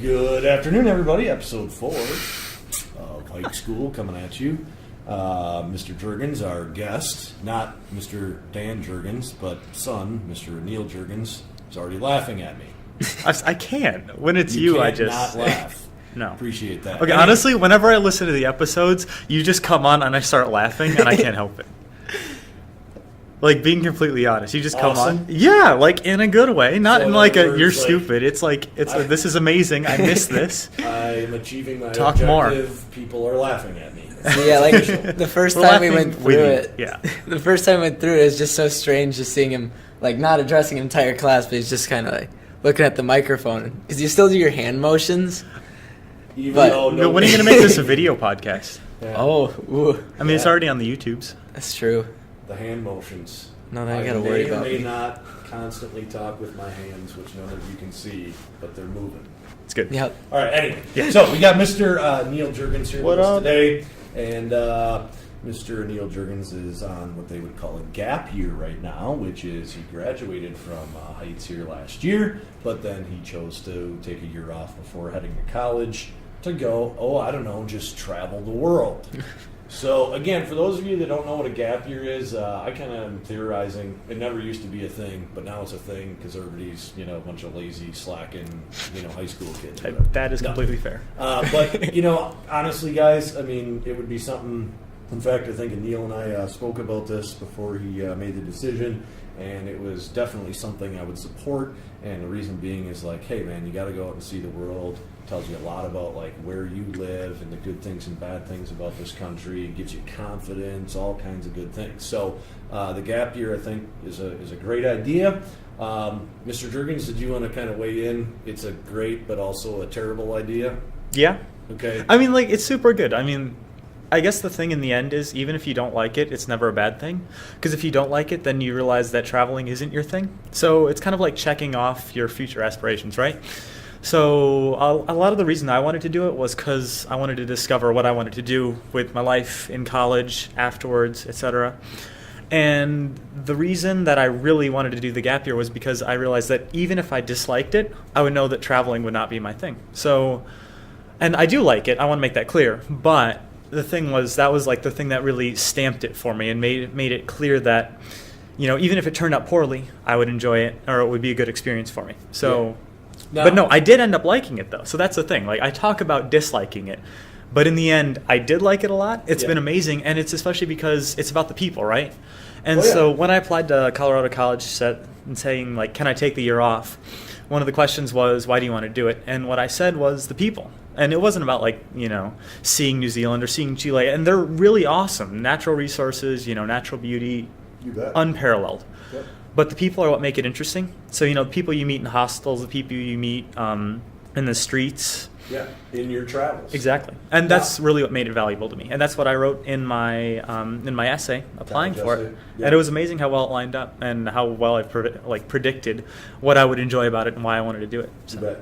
Good afternoon, everybody. Episode 4 of Hike School coming at you. Mr. Juergens, our guest, not Mr. Dan Juergens, but son, Mr. Neil Juergens, is already laughing at me. I can't. When it's you, I just not laugh. No. Appreciate that. Okay, honestly, whenever I listen to the episodes, you just come on and I start laughing, and I can't help it. Like, being completely honest, you just come on. Yeah, like, in a good way. Not So in like a, words, you're like, stupid. It's like, this is amazing. I missed this. I'm achieving my Talk objective. more. People are laughing at me. So yeah, like the first We're time we laughing went with through you. it, Yeah. the first time we went through it, it was just so strange just seeing him, like, not addressing an entire class, but he's just kind of like looking at the microphone. Because you still do your hand motions. Even But- though No, when are you going to make this a video podcast? Yeah, Oh, ooh, I mean, it's Yeah. already on the YouTubes. that's true. the hand motions. No, that I gotta worry may or about. may not constantly talk with my hands, which none of you can see, but they're moving. It's good. Yeah, All right, anyway. Yeah. So we got Mr. Neil Juergens here What with us up? today. And Mr. Neil Juergens is on what they would call a gap year right now, which is he graduated from Heights here last year, but then he chose to take a year off before heading to college to go, just travel the world. So, again, for those of you that don't know what a gap year is, I kind of am theorizing. It never used to be a thing, but now it's a thing because everybody's, a bunch of lazy, slacking, high school kids. whatever. That is No. completely fair. But, honestly, guys, I mean, it would be something. In fact, I think Neil and I spoke about this before he made the decision, and it was definitely something I would support. And the reason being is like, hey, man, you got to go out and see the world. It tells you a lot about like where you live and the good things and bad things about this country. It gives you confidence, all kinds of good things. So the gap year, I think, is a great idea. Mr. Juergens, did you want to kind of weigh in? It's a great but also a terrible idea. Yeah. Okay. I mean, like, it's super good. I mean, I guess the thing in the end is, even if you don't like it, it's never a bad thing. Because if you don't like it, then you realize that traveling isn't your thing. So it's kind of like checking off your future aspirations, right? So a lot of the reason I wanted to do it was because I wanted to discover what I wanted to do with my life in college, afterwards, etc. And the reason that I really wanted to do the gap year was because I realized that even if I disliked it, I would know that traveling would not be my thing. So, and I do like it, I want to make that clear, but the thing was, that was like the thing that really stamped it for me and made it clear that, even if it turned out poorly, I would enjoy it, or it would be a good experience for me. So, Now- but no, I did end up liking it though. So that's the thing. Like, I talk about disliking it, but in the end, I did like it a lot. It's Yeah. been amazing, and it's especially because it's about the people, right? And Oh, yeah. so when I applied to Colorado College and saying, like, can I take the year off? One of the questions was, why do you want to do it? And what I said was the people. And it wasn't about, like, seeing New Zealand or seeing Chile. And they're really awesome. Natural resources, natural beauty, You bet. unparalleled. Yep. But the people are what make it interesting. So, the people you meet in hostels, the people you meet in the streets. Yeah, in your travels. Exactly. And that's really what made it valuable to me. And that's what I wrote in my essay applying College for essay. it. Yeah. And it was amazing how well it lined up and how well I predicted what I would enjoy about it and why I wanted to do it. You So, bet.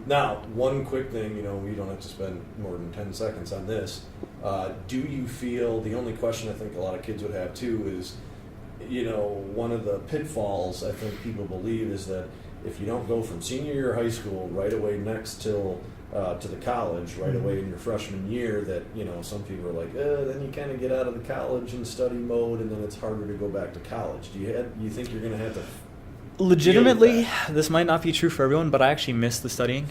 Now, one quick thing, we don't have to spend more than 10 seconds on this. Do you feel, the only question I think a lot of kids would have too is, one of the pitfalls I think people believe is that if you don't go from senior year of high school right away next till to the college right away in your freshman year, that some people are like, then you kind of get out of the college and study mode, and then it's harder to go back to college. Do you think you're going to have to? legitimately, this might not be true for everyone, but I actually miss the studying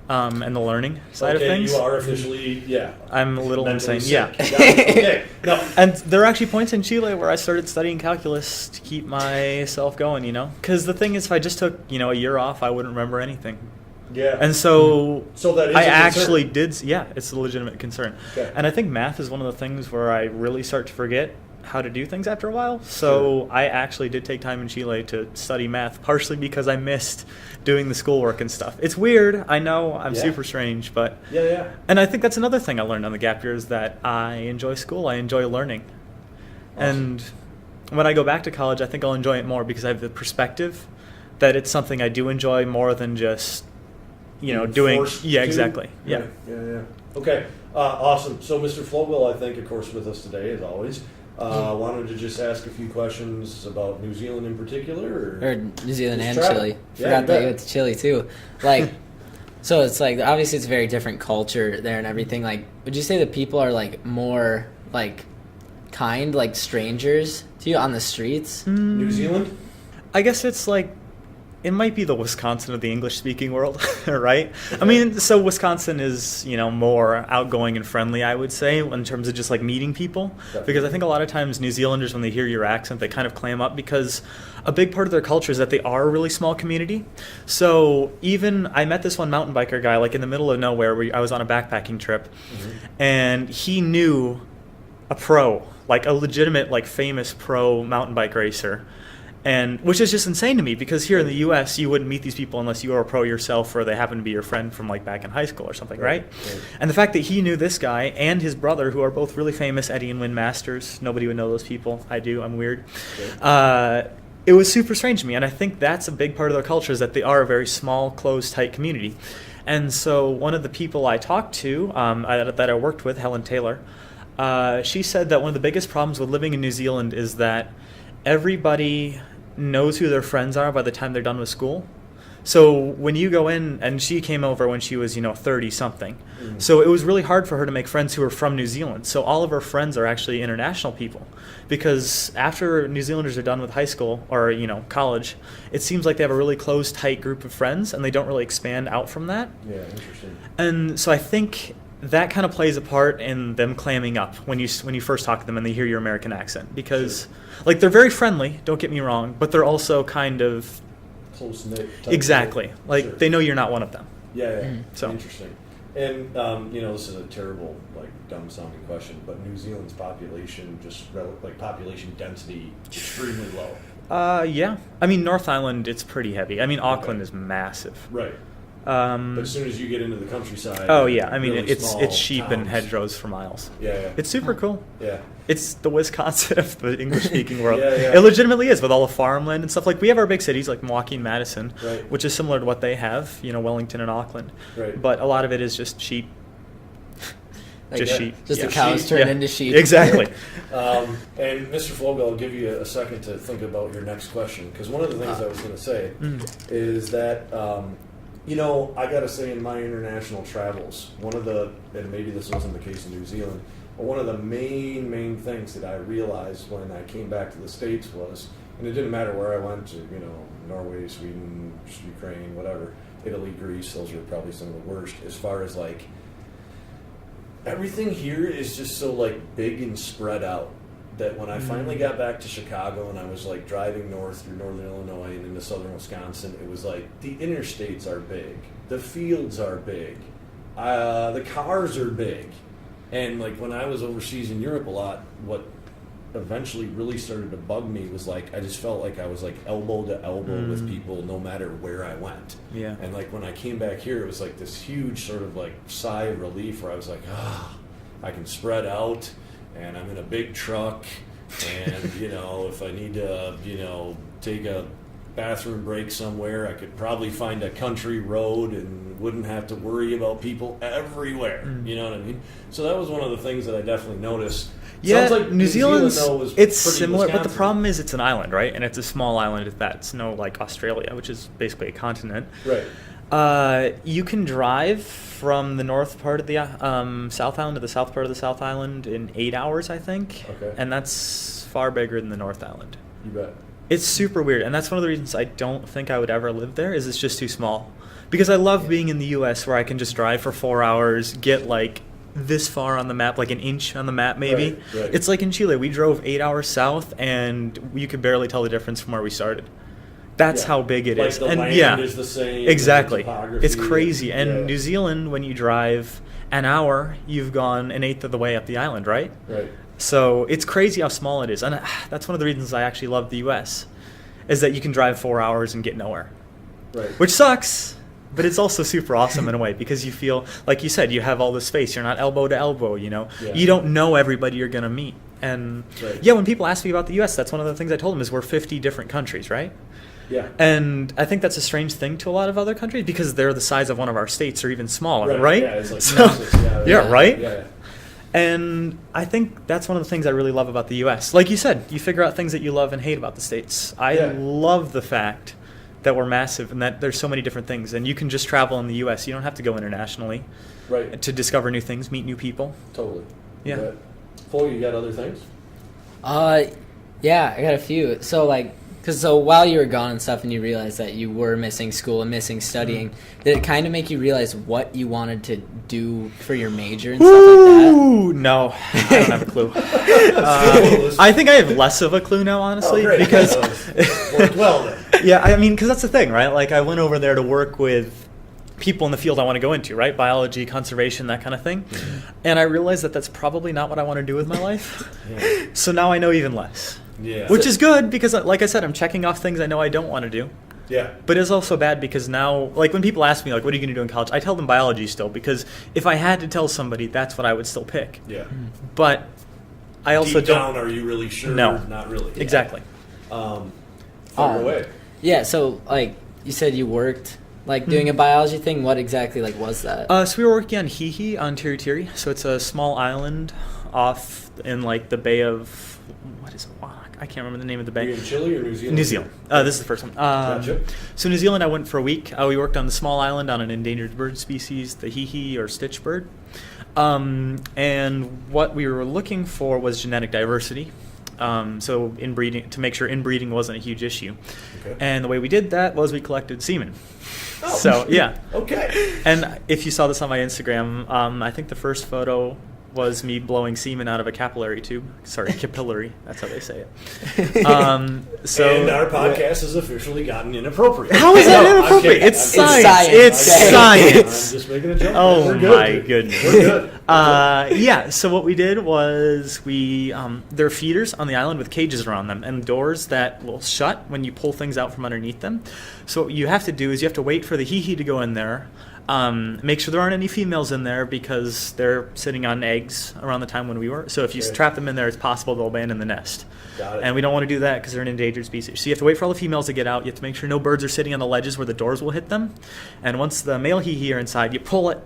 and the learning side of things. You are officially, yeah. I'm a little mentally insane. sick. Yeah. You got it. Okay. No. And there are actually points in Chile where I started studying calculus to keep myself going, Because the thing is, if I just took, a year off, I wouldn't remember anything. Yeah. And so, So that is I a concern. actually did, yeah, it's a legitimate concern. Okay. And I think math is one of the things where I really start to forget how to do things after a while. So I actually did take time in Chile to study math, partially because I missed doing the schoolwork and stuff. It's weird, I know, I'm Yeah. super strange, but... Yeah. And I think that's another thing I learned on the gap year is that I enjoy school, I enjoy learning. Awesome. And when I go back to college, I think I'll enjoy it more because I have the perspective that it's something I do enjoy more than just, Being doing... forced Yeah, to? exactly. Yeah. Okay. Awesome. So, Mr. Flowell, I think, of course, with us today, as always. Wanted to just ask a few questions about New Zealand in particular, Or New Zealand Just and travel. Chile. Yeah, Forgot you that bet. you went to Chile too. Like, So it's like obviously it's a very different culture there and everything. Like, would you say that people are like more like kind, like strangers to you on the streets? New Zealand? I guess it's like, it might be the Wisconsin of the English-speaking world, right? I mean, so Wisconsin is, more outgoing and friendly, I would say, in terms of just like meeting people. Definitely. Because I think a lot of times New Zealanders, when they hear your accent, they kind of clam up because a big part of their culture is that they are a really small community. So even, I met this one mountain biker guy, like in the middle of nowhere, where I was on a backpacking trip, and he knew a pro, like a legitimate, like famous pro mountain bike racer. And which is just insane to me because here in the U.S. you wouldn't meet these people unless you are a pro yourself or they happen to be your friend from like back in high school or something, right? And the fact that he knew this guy and his brother, who are both really famous, Eddie and Wynn Masters, nobody would know those people. I do. I'm weird. It was super strange to me, and I think that's a big part of their culture is that they are a very small, closed, tight community. And so one of the people I talked to that I worked with, Helen Taylor, she said that one of the biggest problems with living in New Zealand is that everybody knows who their friends are by the time they're done with school. So when you go in, and she came over when she was 30 something, so it was really hard for her to make friends who are from New Zealand. So all of her friends are actually international people, because after New Zealanders are done with high school or college, it seems like they have a really close, tight group of friends, and they don't really expand out from that. Yeah, interesting. And so I think that kind of plays a part in them clamming up when you first talk to them and they hear your American accent, because like they're very friendly, don't get me wrong, but they're also kind of Close-knit. exactly like Sure. they know you're not one of them. Yeah. So- Interesting. And this is a terrible, like, dumb-sounding question, but New Zealand's population, just population density, extremely low. Yeah, I mean North Island, it's pretty heavy. I mean Auckland Okay. is massive. Right. But as soon as you get into the countryside. Oh yeah, I mean really it's small sheep and towns. hedgerows for miles. Yeah. It's super cool. Yeah. It's the Wisconsin of the English-speaking world. Yeah. It legitimately is, with all the farmland and stuff. Like, we have our big cities like Milwaukee and Madison, Right. which is similar to what they have, Wellington and Auckland. Right. But a lot of it is just sheep. Like, Just yeah, sheep. Just Yeah. the cows Sheep, turn Yeah. into sheep. Exactly. And Mr. Fogel, I'll give you a second to think about your next question, because one of the things I was going to say is that, I got to say, in my international travels, and maybe this wasn't the case in New Zealand, but one of the main things that I realized when I came back to the States was, and it didn't matter where I went to, Norway, Sweden, Ukraine, whatever, Italy, Greece, those are probably some of the worst, as far as like, everything here is just so like big and spread out that when I finally got back to Chicago and I was like driving north through northern Illinois and into southern Wisconsin, it was like the interstates are big, the fields are big, the cars are big. And like when I was overseas in Europe a lot, what eventually really started to bug me was like I just felt like I was like elbow to elbow with people no matter where I went. Yeah. And like when I came back here, it was like this huge sort of like sigh of relief where I was like, I can spread out, and I'm in a big truck, and if I need to take a bathroom break somewhere, I could probably find a country road and wouldn't have to worry about people everywhere. You know what I mean? So that was one of the things that I definitely noticed. Yeah, Sounds like New Zealand's Zealand, though, was it's pretty similar, but the Wisconsin. problem is it's an island, right? And it's a small island at that. It's no like Australia, which is basically a continent. Right. You can drive from the north part of the South Island to the south part of the South Island in 8 hours, I think. Okay. And that's far bigger than the North Island. You bet. It's super weird, and that's one of the reasons I don't think I would ever live there, is it's just too small. Because I love being in the U.S. where I can just drive for 4 hours, get like this far on the map, like an inch on the map maybe. Right. It's like in Chile, we drove 8 hours south, and you could barely tell the difference from where we started. That's Yeah. how big it Like is. the And land yeah, is the same. exactly. the topography, It's crazy. And yeah. New Zealand, when you drive an hour, you've gone an eighth of the way up the island, right? Right. So it's crazy how small it is. And that's one of the reasons I actually love the U.S., is that you can drive 4 hours and get nowhere. Right. Which sucks, but it's also super awesome in a way, because you feel, like you said, you have all this space. You're not elbow to elbow, Yeah. You don't know everybody you're going to meet. And Right. yeah, when people ask me about the U.S., that's one of the things I told them is we're 50 different countries, right? Yeah. And I think that's a strange thing to a lot of other countries, because they're the size of one of our states or even smaller, Right. right? Yeah, it's like So- Texas, yeah, yeah, right? Yeah. And I think that's one of the things I really love about the U.S. Like you said, you figure out things that you love and hate about the States. I Yeah. love the fact that we're massive and that there's so many different things. And you can just travel in the U.S. You don't have to go internationally Right. to discover new things, meet new people. Totally. Yeah. But, Flo, you got other things? Yeah, I got a few. So so while you were gone and stuff, and you realized that you were missing school and missing studying, did it kind of make you realize what you wanted to do for your major and stuff like Ooh, no, I don't have a clue. I think I have less of a clue now, honestly, Oh, great. because Worked well then. yeah, I mean, because that's the thing, right? Like, I went over there to work with people in the field I want to go into, right? Biology, conservation, that kind of thing. And I realized that that's probably not what I want to do with my life. Yeah. So now I know even less. Yeah. Which is good because, like I said, I'm checking off things I know I don't want to do. Yeah. But it's also bad because now, like, when people ask me, like, what are you going to do in college? I tell them biology still, because if I had to tell somebody, that's what I would still pick. Yeah. But I also Deep don't. down, are you really sure? No. Not really. Yeah. Exactly. Far away. that? Yeah, so, you said you worked, doing a biology thing. What exactly, was that? So we were working on Hihi on Tiri Tiri. So it's a small island off in, the Bay of, what is it? I can't remember the name of the Were bay. you in Chile or New Zealand? New Zealand. This is the first one. Gotcha. So New Zealand, I went for a week. We worked on the small island on an endangered bird species, the hihi or stitch bird. And what we were looking for was genetic diversity. So inbreeding, to make sure inbreeding wasn't a huge issue. Okay. And the way we did that was we collected semen. Oh. So yeah. Okay. And if you saw this on my Instagram, I think the first photo was me blowing semen out of a capillary tube. Sorry, capillary. That's how they say it. And our podcast has officially gotten inappropriate. How is that No, I'm inappropriate? kidding. It's I'm science. kidding. It's I'm kidding. science. I'm just making a joke. Oh We're good, my dude. goodness. We're good. Yeah, so what we did was there are feeders on the island with cages around them and doors that will shut when you pull things out from underneath them. So what you have to do is you have to wait for the hihi to go in there, make sure there aren't any females in there because they're sitting on eggs around the time when we were. So if you Okay. trap them in there, it's possible they'll abandon the nest. Got it. And we don't want to do that because they're an endangered species. So you have to wait for all the females to get out. You have to make sure no birds are sitting on the ledges where the doors will hit them. And once the male hihi are inside, you pull it.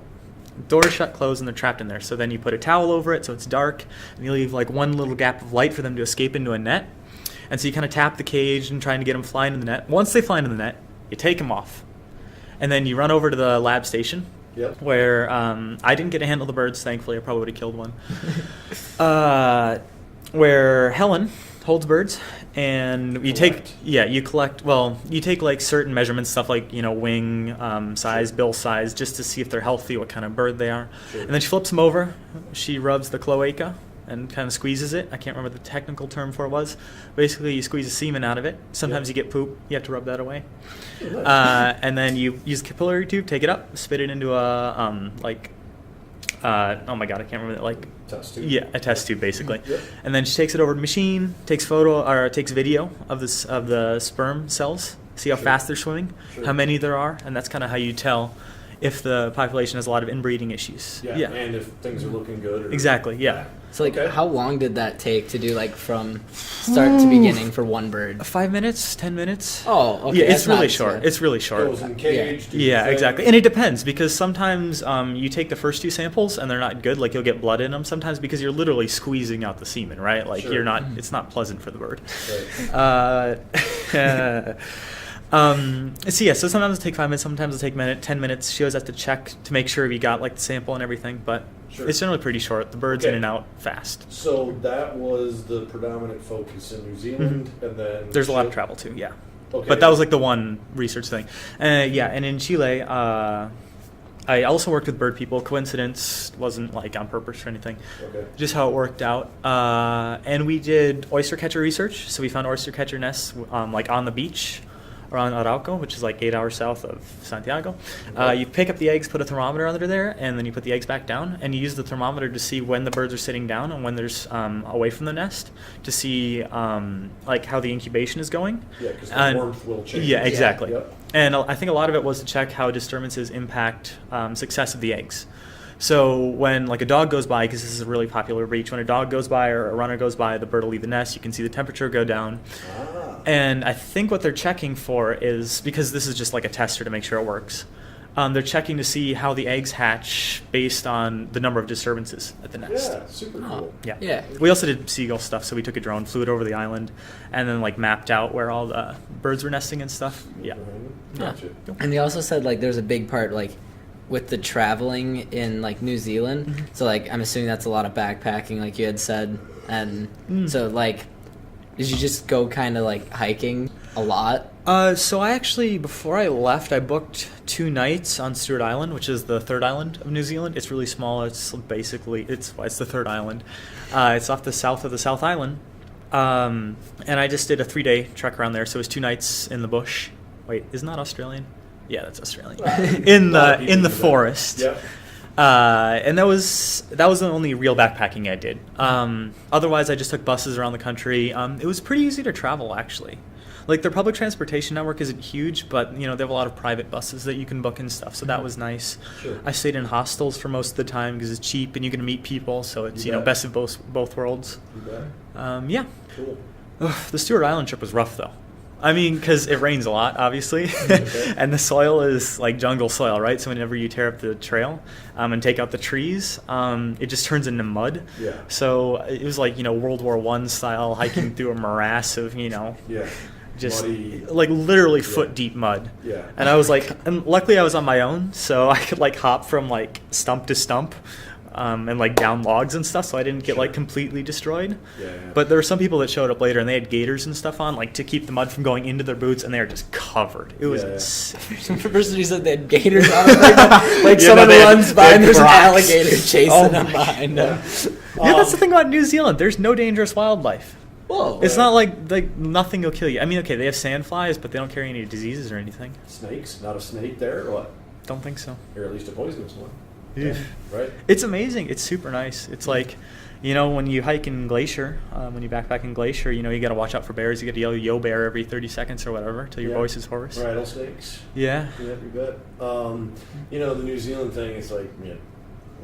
Doors shut, close, and they're trapped in there. So then you put a towel over it so it's dark, and you leave one little gap of light for them to escape into a net. And so you kind of tap the cage and trying to get them flying in the net. Once they fly into the net, you take them off. And then you run over to the lab station, Yep. where I didn't get to handle the birds, thankfully. I probably would have killed one. Where Helen holds birds, and you Collect. you collect, you take certain measurements, stuff like, wing size, bill size, just to see if they're healthy, what kind of bird they are. Sure. And then she flips them over, she rubs the cloaca and kind of squeezes it. I can't remember the technical term for it was. Basically, you squeeze the semen out of it. Sometimes Yeah. you get poop, you have to rub that away. Oh, nice. And then you use a capillary tube, take it up, spit it into a oh my god, I can't remember that, Test tube. yeah, a test tube basically. Yep. And then she takes it over to the machine, takes video of the sperm cells, see how Sure. fast they're swimming, Sure. how many there are, and that's kind of how you tell if the population has a lot of inbreeding issues. Yeah. And if things are looking good. Or, Exactly, yeah. So, Okay. how long did that take to do, from start to beginning for one bird? 5 minutes, 10 minutes. Oh, okay. yeah, it's that's not really too short. bad. It's really short. Goes in cage. do Yeah, the exactly. thing. And it depends because sometimes you take the first two samples and they're not good. You'll get blood in them sometimes because you're literally squeezing out the semen, right? Sure. You're not. It's not pleasant for the bird. Right. So sometimes it'll take 5 minutes, sometimes it'll take 10 minutes. She always has to check to make sure we got the sample and everything, but Sure. it's generally pretty short. The bird's Okay. in and out fast. So that was the predominant focus in New Zealand, and then There's a lot of travel too, yeah. Okay. But that was the one research thing. Yeah, and in Chile, I also worked with bird people. Coincidence, wasn't on purpose or anything. Okay. Just how it worked out. And we did oyster catcher research. So we found oyster catcher nests on the beach around Arauco, which is 8 hours south of Santiago. Okay. You pick up the eggs, put a thermometer under there, and then you put the eggs back down. And you use the thermometer to see when the birds are sitting down and when there's away from the nest to see how the incubation is going. Yeah, because the And- warmth will change. Yeah, exactly. Yep. And I think a lot of it was to check how disturbances impact success of the eggs. So when a dog goes by, because this is a really popular breach, when a dog goes by or a runner goes by, the bird will leave the nest. You can see the temperature go down. Ah. And I think what they're checking for is, because this is just a tester to make sure it works, They're checking to see how the eggs hatch based on the number of disturbances at the nest. Yeah, super cool. Yeah. Yeah. We also did seagull stuff, so we took a drone, flew it over the island, and then like mapped out where all the birds were nesting and stuff. Yeah. Gotcha. And they also said like there's a big part like with the traveling in like New Zealand. Mm-hmm. So like I'm assuming that's a lot of backpacking, like you had said, and so like did you just go kind of like hiking a lot? So I actually, before I left, I booked 2 nights on Stewart Island, which is the third island of New Zealand. It's really small. It's basically, it's the third island. It's off the south of the South Island. And I just did a 3-day trek around there. So it was 2 nights in the bush. Wait, isn't that Australian? Yeah, that's Australian. In the forest. Yep. And that was the only real backpacking I did. Otherwise, I just took buses around the country. It was pretty easy to travel, actually. Like, their public transportation network isn't huge, but, you know, they have a lot of private buses that you can book and stuff, so that was nice. Sure. I stayed in hostels for most of the time because it's cheap and you can meet people, so it's, You you know, bet. best of both worlds. You bet. Yeah. Cool. The Stewart Island trip was rough, though. I mean, because it rains a lot, obviously, Okay. and the soil is like jungle soil, right? So whenever you tear up the trail and take out the trees, it just turns into mud. Yeah. So it was like, you know, World War I style hiking through a morass of, you know, Yeah. just Muddy. like literally foot deep mud. Yeah. And I was like, and luckily I was on my own, so I could like hop from like stump to stump. And like down logs and stuff, so I didn't get like completely destroyed. Yeah. But there were some people that showed up later and they had gaiters and stuff on, like to keep the mud from going into their boots, and they were just covered. It was Yeah, yeah. insane. The person who said they had gators on them, like Yeah, someone no, they had- runs by they and had there's an Crocs. alligator chasing Oh them my behind them. Yeah, that's the thing about New Zealand. There's no dangerous wildlife. Whoa. It's not like nothing will kill you. I mean, okay, they have sandflies, but they don't carry any diseases or anything. Snakes? Not a snake there, or what? Don't think so. Or at least a poisonous one. Yeah. Right? It's amazing. It's super nice. It's like, you know, when you hike in Glacier, when you backpack in Glacier, you know, you got to watch out for bears. You got to yell "yo bear" every 30 seconds or whatever till your Yeah. voice is hoarse. Rattlesnakes. Yeah. Yeah, you bet. You know, the New Zealand thing is like, you know,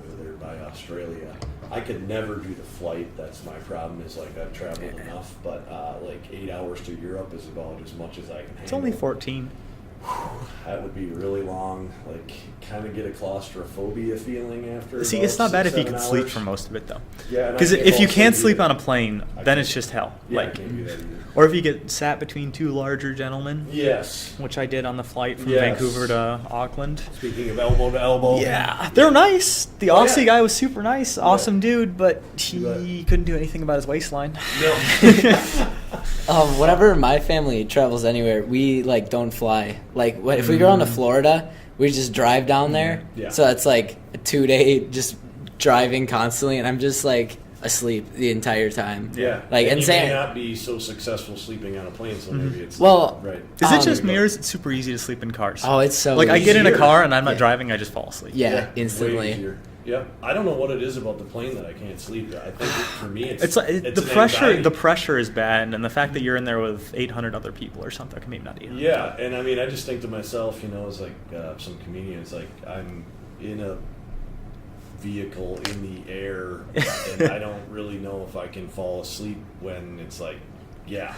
over there by Australia. I could never do the flight. That's my problem. Is like I've traveled enough, but like 8 hours to Europe is about as much as I can handle. It's only 14. That would be really long. Like, kind of get a claustrophobia feeling after. See, about it's not bad if you 6-7 can sleep hours. for most of it, though. Yeah, and I Because can't if you fall can't asleep sleep either. on a plane, I then can't- it's just hell. Yeah, I Like, can't do that either. or if you get sat between 2 larger gentlemen, Yes. which I did on the flight from Yes. Vancouver to Auckland. Speaking of elbow to elbow. Yeah, they're nice. The Oh, Aussie yeah. guy was super nice, awesome dude, but You he couldn't do anything about his waistline. No. Whenever my family travels anywhere, we like don't fly. Like if we go down to Florida, we just drive down there. Yeah. So it's like a 2-day just driving constantly, and I'm just like asleep the entire time. Yeah. Like and you may insane. not be so successful sleeping on a plane, so maybe it's Well, right. Is it Um, just me or is it super easy to sleep in cars? Oh, it's so like I get in a easier. car and I'm not Yeah. driving, I just fall asleep. Yeah, way instantly. easier. Yep. I don't know what it is about the plane that I can't sleep. I think for me, It's like it's the an pressure. anxiety. The pressure is bad, and the fact that you're in there with 800 other people or something. Maybe not 800. Yeah, and I mean, I just think to myself, you know, it's like some comedians, like I'm in a vehicle in the air, and I don't really know if I can fall asleep when it's like, yeah.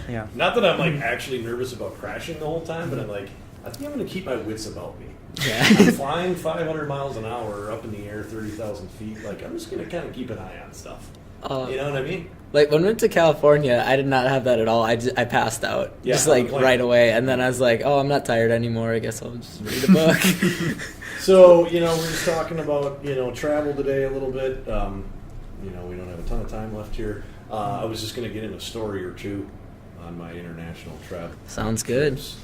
Yeah. Not that I'm like actually nervous about crashing the whole time, but I'm like, I think I'm going to keep my wits about me. Yeah. I'm flying 500 miles an hour up in the air, 30,000 feet. Like, I'm just going to kind of keep an eye on stuff. You know what I mean? Like when we went to California, I did not have that at all. I passed out Yeah, just on the like plane. right away, and then I was like, "Oh, I'm not tired anymore. I guess I'll just read a book." So, you know, we're just talking about, you know, travel today a little bit. You know, we don't have a ton of time left here. I was just going to get in a story or two on my international travel. Sounds good. trips.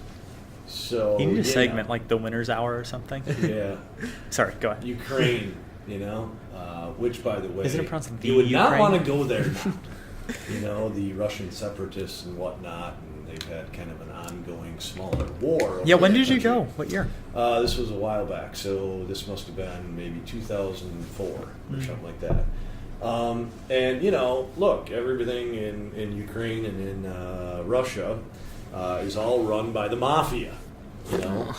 So, You need a yeah. segment like the winner's hour or something. Yeah. Sorry, go ahead. Ukraine, you know, which, by the way, Isn't it pronounced the you would not Ukraine? want to go there now. You know, the Russian separatists and whatnot, and they've had kind of an ongoing smaller war. Yeah, over when that did you country. go? What year? This was a while back, so this must have been maybe 2004 or Mm. something like that. And, you know, look, everything in Ukraine and in Russia is all run by the mafia, you know.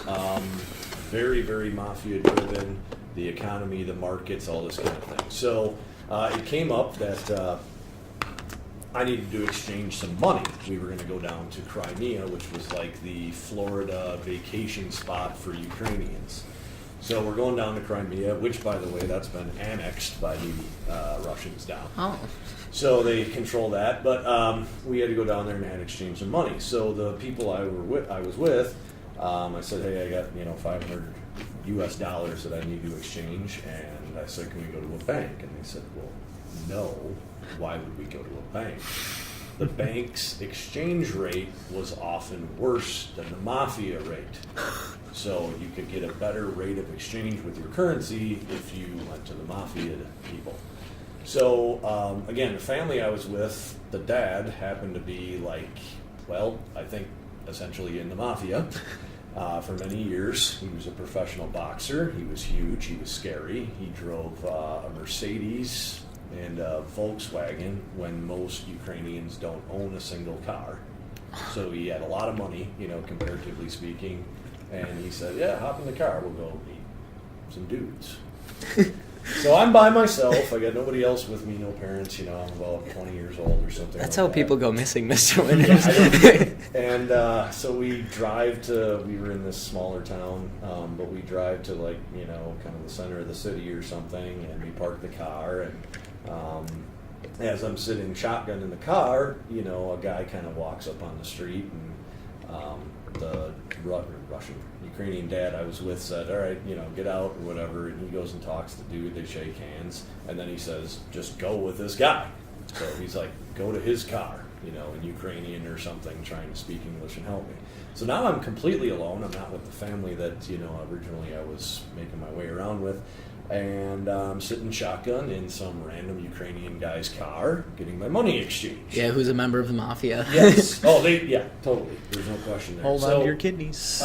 Very, very mafia-driven, the economy, the markets, all this kind of thing. So it came up that I needed to exchange some money. We were going to go down to Crimea, which was like the Florida vacation spot for Ukrainians. So we're going down to Crimea, which, by the way, that's been annexed by the Russians now. Oh. So they control that, but we had to go down there and had exchange some money. So the people I was with, I said, hey, I got $500 US that I need to exchange, and I said, can we go to a bank? And they said, well, no. Why would we go to a bank? The bank's exchange rate was often worse than the mafia rate. So you could get a better rate of exchange with your currency if you went to the mafia people. So, again, the family I was with, the dad happened to be I think essentially in the mafia for many years. He was a professional boxer. He was huge. He was scary. He drove a Mercedes and a Volkswagen when most Ukrainians don't own a single car. So he had a lot of money, comparatively speaking. And he said, yeah, hop in the car. We'll go meet some dudes. So I'm by myself. I got nobody else with me, no parents. I'm about 20 years old or something. That's like how that. people go missing, Mr. Yeah, Winters. And so we drive to, we were in this smaller town, but we drive to kind of the center of the city or something, and we park the car, and as I'm sitting shotgun in the car, a guy kind of walks up on the street, and the Ukrainian dad I was with said, all right, get out or whatever, and he goes and talks to the dude, they shake hands, and then he says, just go with this guy. So he's like, go to his car, in Ukrainian or something, trying to speak English and help me. So now I'm completely alone. I'm not with the family that, originally I was making my way around with. And I'm sitting shotgun in some random Ukrainian guy's car, getting my money exchanged. Yeah, who's a member of the mafia. Yes. Oh, yeah, totally. There's no question there. Hold on to your kidneys.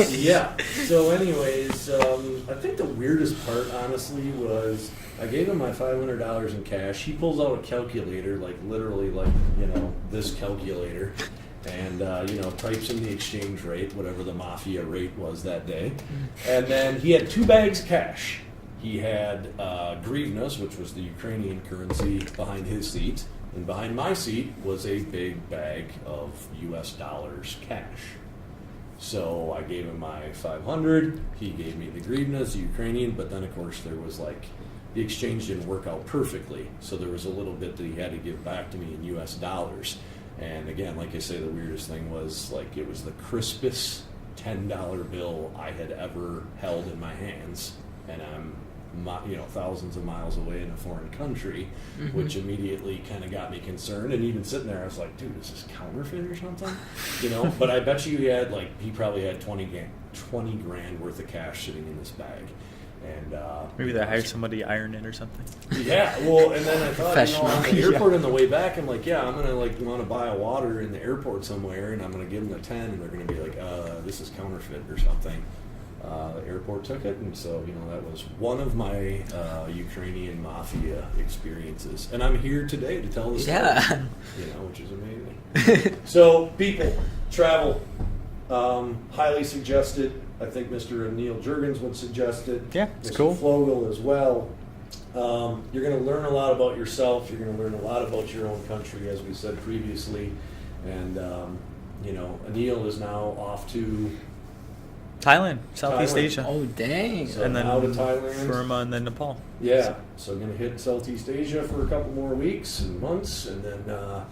Yeah. So anyways, I think the weirdest part, honestly, was I gave him my $500 in cash. He pulls out a calculator, literally this calculator, and types in the exchange rate, whatever the mafia rate was that day. And then he had 2 bags of cash. He had grivnas, which was the Ukrainian currency, behind his seat, and behind my seat was a big bag of US dollars cash. So I gave him my 500. He gave me the grivnas, the Ukrainian, but then of course there was the exchange didn't work out perfectly, so there was a little bit that he had to give back to me in US dollars. And again, like I say, the weirdest thing was it was the crispest $10 bill I had ever held in my hands, and I'm thousands of miles away in a foreign country, which immediately kind of got me concerned. And even sitting there, I was like, dude, is this counterfeit or something? But I bet you he probably had 20 grand worth of cash sitting in this bag. And Maybe they hired somebody to iron it or something. yeah, well, and then I thought, on the Professional. airport on the way back, I'm like, yeah, I'm gonna want to buy a water in the airport somewhere, and I'm gonna give them a 10, and they're gonna be like, this is counterfeit or something. The airport took it, and so that was one of my Ukrainian mafia experiences, and I'm here today to tell the story. Yeah. Which is amazing. So, people, travel, highly suggested. I think Mr. Neil Jurgens would suggest it. Yeah, it's Mr. cool. Flogel as well. You're going to learn a lot about yourself. You're going to learn a lot about your own country, as we said previously. And Anil is now off to Thailand, Southeast Thailand. Asia. Oh, dang. So and then now to Thailand. Burma, and then Nepal. Yeah, so going to hit Southeast Asia for a couple more weeks and months, and then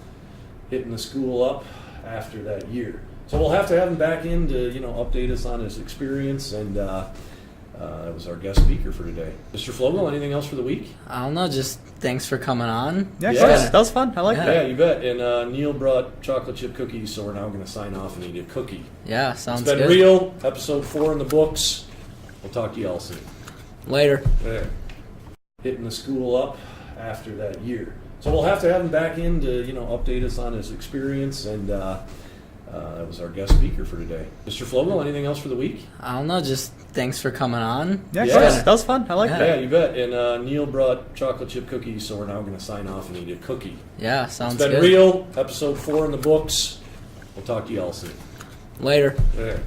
hitting the school up after that year. So we'll have to have him back in to update us on his experience, and that was our guest speaker for today. Mr. Flogel, anything else for the week? I don't know, just thanks for coming on. Yeah, Yeah. that was fun. I like Yeah. that. Yeah, you bet. And Neil brought chocolate chip cookies, so we're now going to sign off and eat a cookie. Yeah, sounds It's been good. real. Episode 4 in the books. We'll talk to you all soon. Later. Yeah. Hitting the school up after that year. So we'll have to have him back in to, update us on his experience, and that was our guest speaker for today. Mr. Flogel, anything else for the week? I don't know, just thanks for coming on. Yeah, Yeah. that was fun. I like Yeah. Yeah, that. you bet. And Neil brought chocolate chip cookies, so we're now going to sign off and eat a cookie. Yeah, sounds It's been good. real. Episode 4 in the books. We'll talk to you all soon. Later. Yeah.